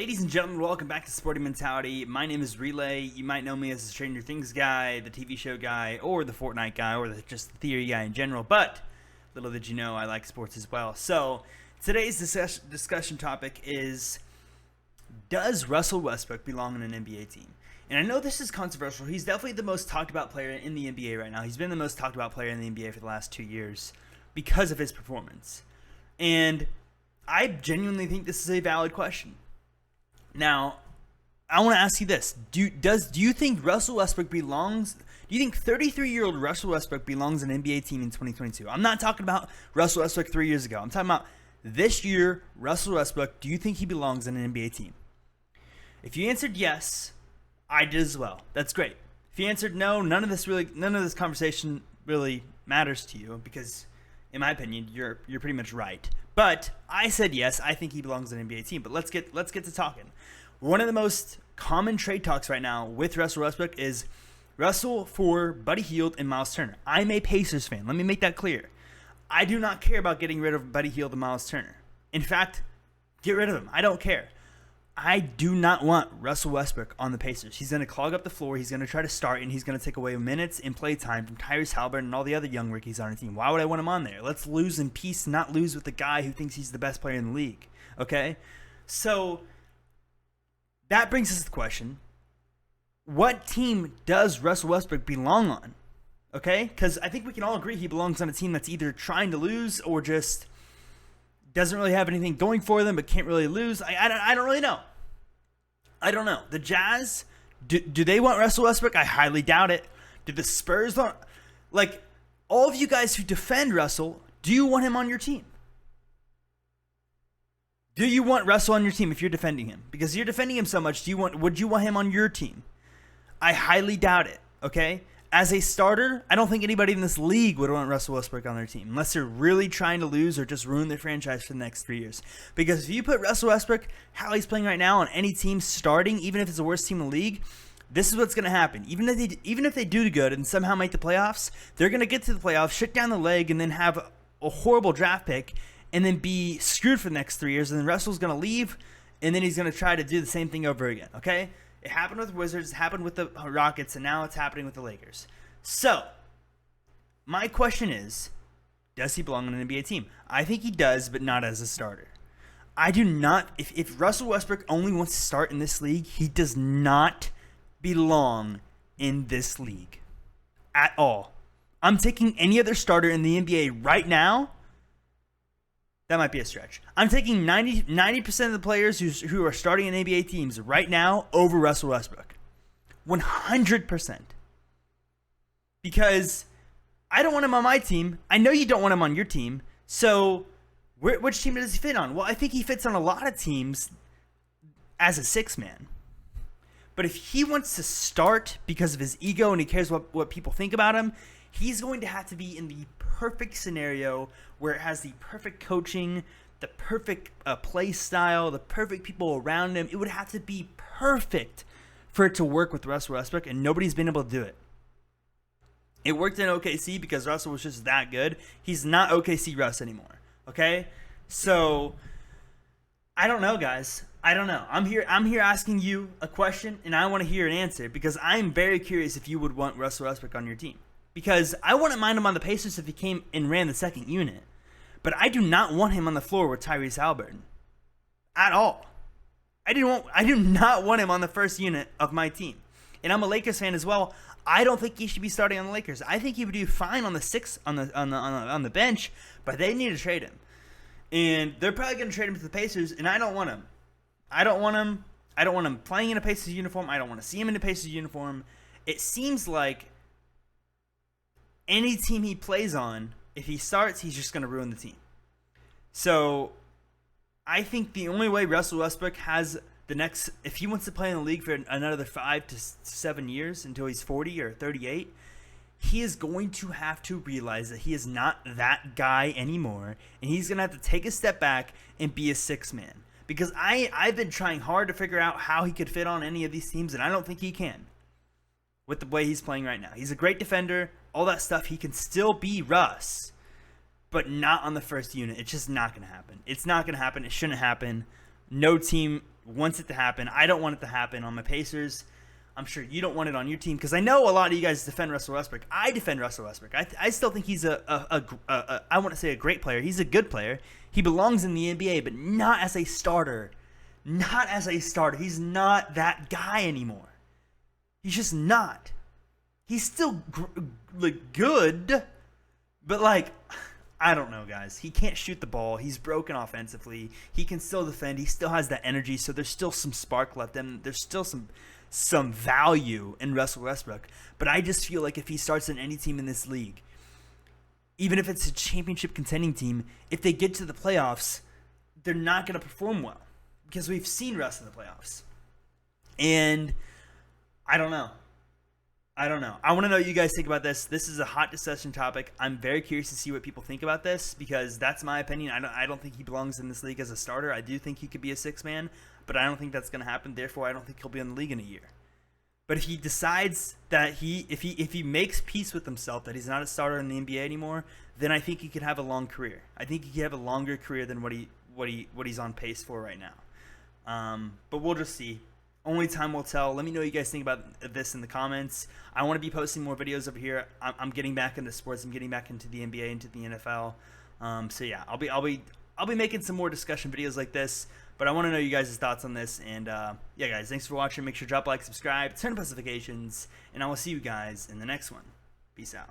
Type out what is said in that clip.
Ladies and gentlemen, welcome back to Sporting Mentality. My name is Relay. You might know me as the Stranger Things guy, the TV show guy, or the Fortnite guy, or just the theory guy in general. But little did you know, I like sports as well. So today's discussion topic is, does Russell Westbrook belong in an NBA team? And I know this is controversial. He's definitely the most talked about player in the NBA right now. He's been the most talked about player in the NBA for the last 2 years because of his performance. And I genuinely think this is a valid question. Now, I want to ask you this. Do you think Russell Westbrook belongs... Do you think 33-year-old Russell Westbrook belongs in an NBA team in 2022? I'm not talking about Russell Westbrook 3 years ago. I'm talking about this year, Russell Westbrook. Do you think he belongs in an NBA team? If you answered yes, I did as well. That's great. If you answered no, none of this conversation really matters to you because, in my opinion, you're pretty much right. But I said yes. I think he belongs in an NBA team. But let's get to talking. One of the most common trade talks right now with Russell Westbrook is Russell for Buddy Hield and Miles Turner. I'm a Pacers fan. Let me make that clear. I do not care about getting rid of Buddy Hield and Miles Turner. In fact, get rid of them. I don't care. I do not want Russell Westbrook on the Pacers. He's going to clog up the floor. He's going to try to start, and he's going to take away minutes and play time from Tyrese Halliburton and all the other young rookies on our team. Why would I want him on there? Let's lose in peace, not lose with the guy who thinks he's the best player in the league. Okay? So that brings us to the question, what team does Russell Westbrook belong on? Okay? Because I think we can all agree he belongs on a team that's either trying to lose or just doesn't really have anything going for them but can't really lose. I don't really know. I don't know. The Jazz, do they want Russell Westbrook? I highly doubt it. Do the Spurs want... Like, all of you guys who defend Russell, do you want him on your team? Do you want Russell on your team if you're defending him? Because you're defending him so much, would you want him on your team? I highly doubt it, okay? As a starter, I don't think anybody in this league would want Russell Westbrook on their team unless they're really trying to lose or just ruin their franchise for the next 3 years. Because if you put Russell Westbrook, how he's playing right now, on any team starting, even if it's the worst team in the league, this is what's going to happen. Even if they do good and somehow make the playoffs, they're going to get to the playoffs, shit down the leg, and then have a horrible draft pick and then be screwed for the next 3 years. And then Russell's going to leave, and then he's going to try to do the same thing over again, okay? It happened with the Wizards, it happened with the Rockets, and now it's happening with the Lakers. So, my question is, does he belong on an NBA team? I think he does, but not as a starter. I do not, if Russell Westbrook only wants to start in this league, he does not belong in this league at all. I'm taking any other starter in the NBA right now. That might be a stretch. I'm taking 90% of the players who are starting in NBA teams right now over Russell Westbrook. 100%. Because I don't want him on my team. I know you don't want him on your team. So which team does he fit on? Well, I think he fits on a lot of teams as a six-man. But if he wants to start because of his ego and he cares what people think about him, he's going to have to be in the perfect scenario where it has the perfect coaching, the perfect play style, the perfect people around him. It would have to be perfect for it to work with Russell Westbrook, and nobody's been able to do it. It worked in OKC because Russell was just that good. He's not OKC Russ anymore, okay? So, I don't know, guys. I don't know. I'm here asking you a question, and I want to hear an answer because I'm very curious if you would want Russell Westbrook on your team. Because I wouldn't mind him on the Pacers if he came and ran the second unit. But I do not want him on the floor with Tyrese Halliburton. At all. I do not want him on the first unit of my team. And I'm a Lakers fan as well. I don't think he should be starting on the Lakers. I think he would do fine on the bench, but they need to trade him. And they're probably going to trade him to the Pacers, and I don't want him. I don't want him playing in a Pacers uniform. I don't want to see him in a Pacers uniform. It seems like any team he plays on, if he starts, he's just going to ruin the team. So I think the only way Russell Westbrook has the next, if he wants to play in the league for another 5 to 7 years until he's 40 or 38, he is going to have to realize that he is not that guy anymore, and he's going to have to take a step back and be a six-man. Because I've been trying hard to figure out how he could fit on any of these teams, and I don't think he can with the way he's playing right now. He's a great defender, all that stuff. He can still be Russ, but not on the first unit. It's just not going to happen. It's not going to happen. It shouldn't happen. No team wants it to happen. I don't want it to happen on my Pacers. I'm sure you don't want it on your team because I know a lot of you guys defend Russell Westbrook. I defend Russell Westbrook. I still think he's I want to say a great player. He's a good player. He belongs in the NBA, but not as a starter. Not as a starter. He's not that guy anymore. He's just not. He's still good, but like, I don't know, guys. He can't shoot the ball. He's broken offensively. He can still defend. He still has that energy, so there's still some spark left in him. There's still some value in Russell Westbrook. But I just feel like if he starts in any team in this league, even if it's a championship contending team, if they get to the playoffs, they're not going to perform well because we've seen Russ in the playoffs. And I don't know. I want to know what you guys think about this. This is a hot discussion topic. I'm very curious to see what people think about this because that's my opinion. I don't think he belongs in this league as a starter. I do think he could be a six man, but I don't think that's going to happen. Therefore, I don't think he'll be in the league in a year. But if he decides that if he makes peace with himself that he's not a starter in the NBA anymore, then I think he could have a long career. I think he could have a longer career than what he's on pace for right now. But we'll just see. Only time will tell. Let me know what you guys think about this in the comments. I want to be posting more videos over here. I'm getting back into sports. I'm getting back into the NBA, into the NFL. So yeah, I'll be making some more discussion videos like this. But I want to know you guys' thoughts on this. And yeah, guys, thanks for watching. Make sure to drop a like, subscribe, turn on notifications, and I will see you guys in the next one. Peace out.